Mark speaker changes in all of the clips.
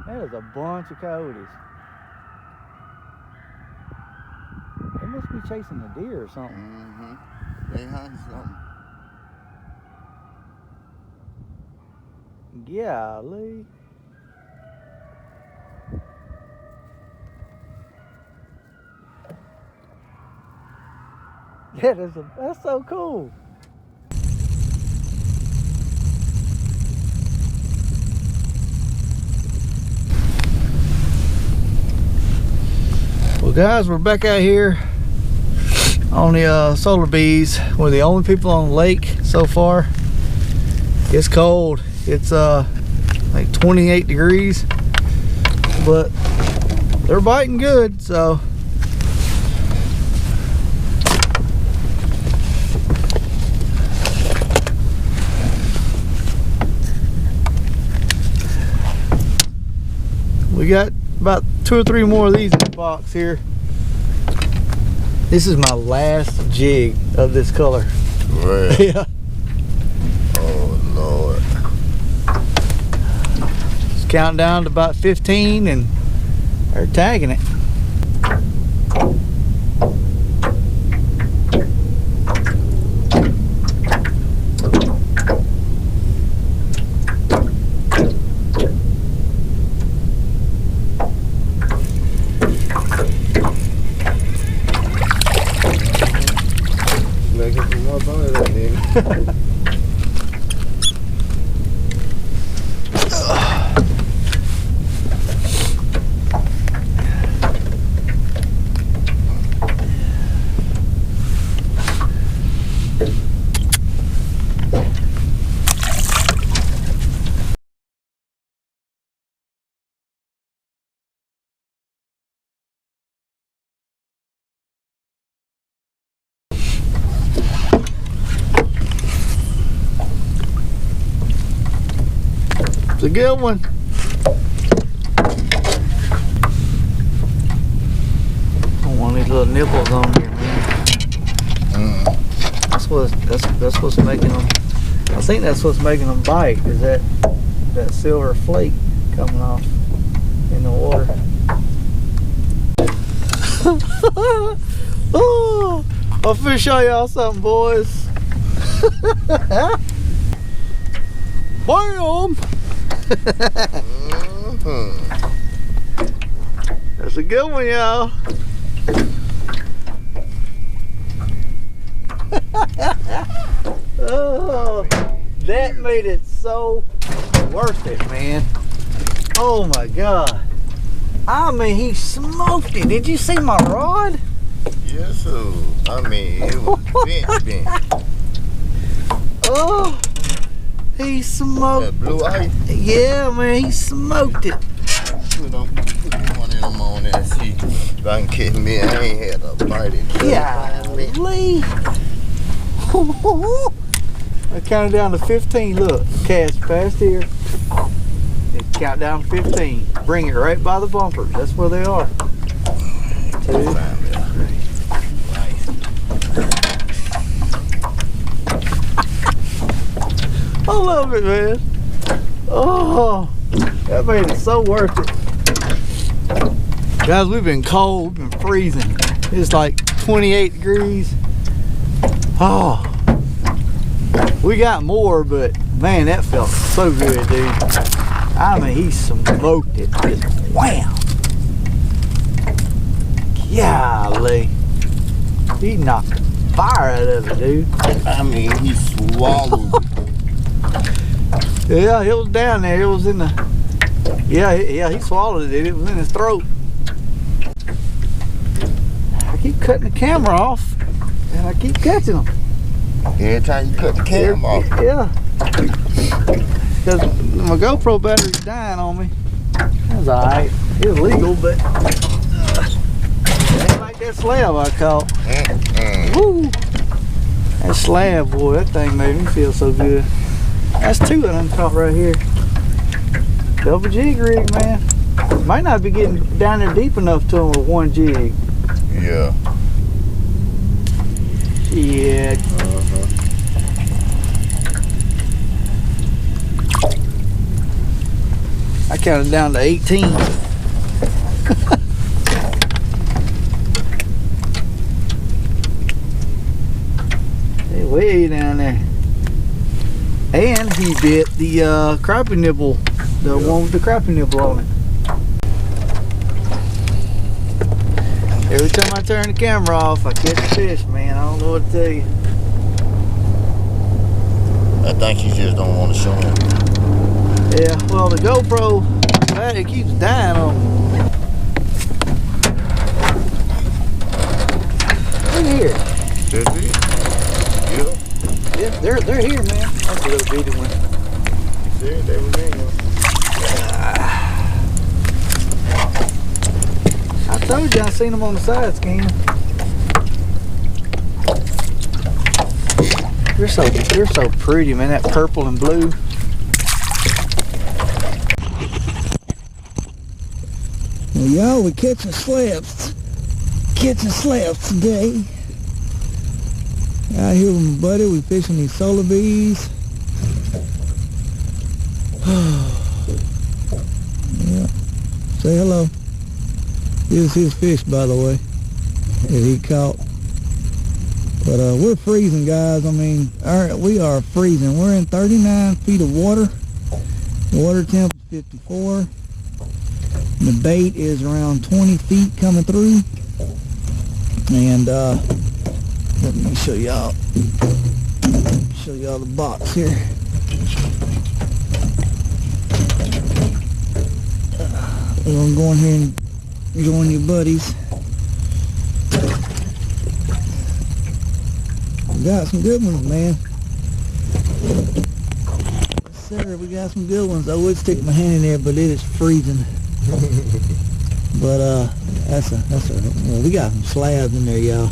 Speaker 1: That is a bunch of coyotes. They must be chasing a deer or something.
Speaker 2: Mm-hmm. They hunting something.
Speaker 1: Golly. Yeah, that's so cool. Well, guys, we're back out here on the solar bees. We're the only people on the lake so far. It's cold. It's like 28 degrees, but they're biting good, so. We got about 2 or 3 more of these in the box here. This is my last jig of this color.
Speaker 2: Really?
Speaker 1: Yeah.
Speaker 2: Oh, Lord.
Speaker 1: Just counting down to about 15 and they're tagging it.
Speaker 2: Making some more money that nigga.
Speaker 1: It's a good one. Don't want these little nipples on here, man. That's what's making them. I think that's what's making them bite. Is that silver flake coming off in the water? Oh, I'm finna show y'all something, boys. Bam! That's a good one, y'all. Oh, that made it so worth it, man. Oh my God. I mean, he smoked it. Did you see my rod?
Speaker 2: Yes, sir. I mean, it was bent.
Speaker 1: Oh, he smoked.
Speaker 2: That blue ice.
Speaker 1: Yeah, man, he smoked it.
Speaker 2: Put one of them on there and see if I can catch me. I ain't had a bite it.
Speaker 1: Golly. I counted down to 15. Look, cast past here. And count down to 15. Bring it right by the bumpers. That's where they are. 2. I love it, man. Oh, that made it so worth it. Guys, we've been cold, we've been freezing. It's like 28 degrees. Oh, we got more, but man, that felt so good, dude. I mean, he smoked it. Just wham. Golly. He knocked the fire out of it, dude.
Speaker 2: I mean, he swallowed it.
Speaker 1: Yeah, it was down there. It was in the. Yeah, he swallowed it, dude. It was in his throat. I keep cutting the camera off, and I keep catching them.
Speaker 2: Every time you cut the camera off.
Speaker 1: Yeah. Because my GoPro battery's dying on me. That's alright. It was legal, but it ain't like that slab I caught. Woo! That slab, boy, that thing made me feel so good. That's 2 of them caught right here. Double jig rig, man. Might not be getting down there deep enough to them with 1 jig.
Speaker 2: Yeah.
Speaker 1: Yeah. counted down to 18. Hey, way down there. And he bit the crappie nibble, the one with the crappie nibble on it. Every time I turn the camera off, I catch a fish, man. I don't know what to tell you.
Speaker 2: I think you just don't want to show him.
Speaker 1: Yeah, well, the GoPro, it keeps dying on me. They're here.
Speaker 2: Did we? Yeah.
Speaker 1: Yeah, they're here, man. That's a little bitty one.
Speaker 2: See, they were there.
Speaker 1: I told you I seen them on the side scan. They're so pretty, man. That purple and blue. Well, y'all, we catching slabs. Catching slabs today. Out here with my buddy, we fishing these solar bees. Yeah. Say hello. This is his fish, by the way, that he caught. But we're freezing, guys. I mean, we are freezing. We're in 39 feet of water. Water temp is 54. The bait is around 20 feet coming through. And let me show y'all the box here. We're gonna go in here and join your buddies. We got some good ones, man. Yes, sir, we got some good ones. I would stick my hand in there, but it is freezing. But well, we got some slabs in there, y'all.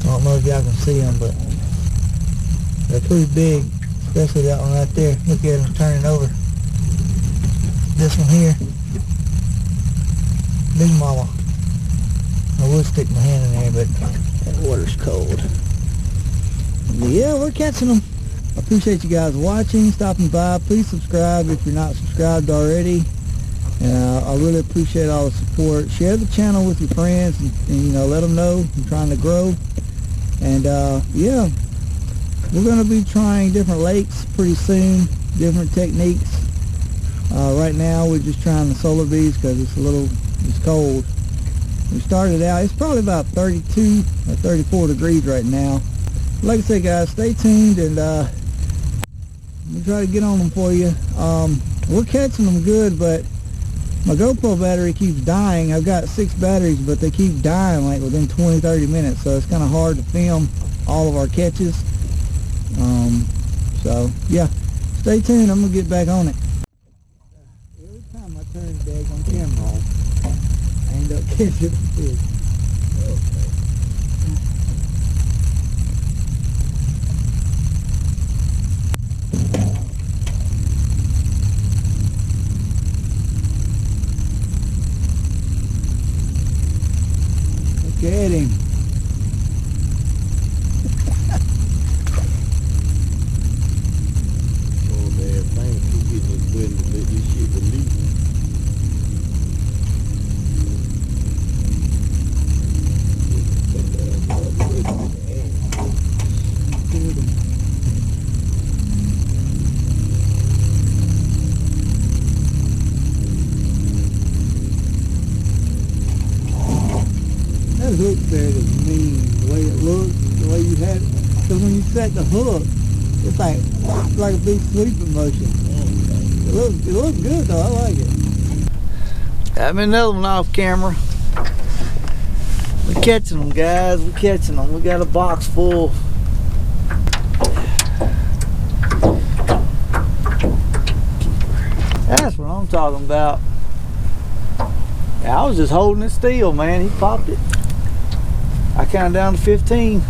Speaker 1: I don't know if y'all can see them, but they're pretty big, especially that one right there. Look at them turning over. This one here, big mama. I would stick my hand in there, but that water's cold. But yeah, we're catching them. I appreciate you guys watching, stopping by. Please subscribe if you're not subscribed already. I really appreciate all the support. Share the channel with your friends and you know, let them know I'm trying to grow. And yeah, we're going to be trying different lakes pretty soon, different techniques. Right now we're just trying the solar bees because it's cold. We started out, it's probably about 32 or 34 degrees right now. Like I said, guys, stay tuned and we'll try to get on them for you. We're catching them good, but my GoPro battery keeps dying. I've got 6 batteries, but they keep dying like within 20-30 minutes, so it's kind of hard to film all of our catches. So yeah, stay tuned. I'm gonna get back on it. Every time I turn the daggone camera off, I end up catching a fish. Look at him.
Speaker 2: Oh man, thank you for getting this good to let this shit release.
Speaker 1: That hook there is mean, the way it looks, the way you had it. Because when you set the hook, it's like a big sweeping motion. It looks good though, I like it. Got me another one off camera. We're catching them, guys, we're catching them. We got a box full. That's what I'm talking about. I was just holding it still, man. He popped it. I counted down to 15.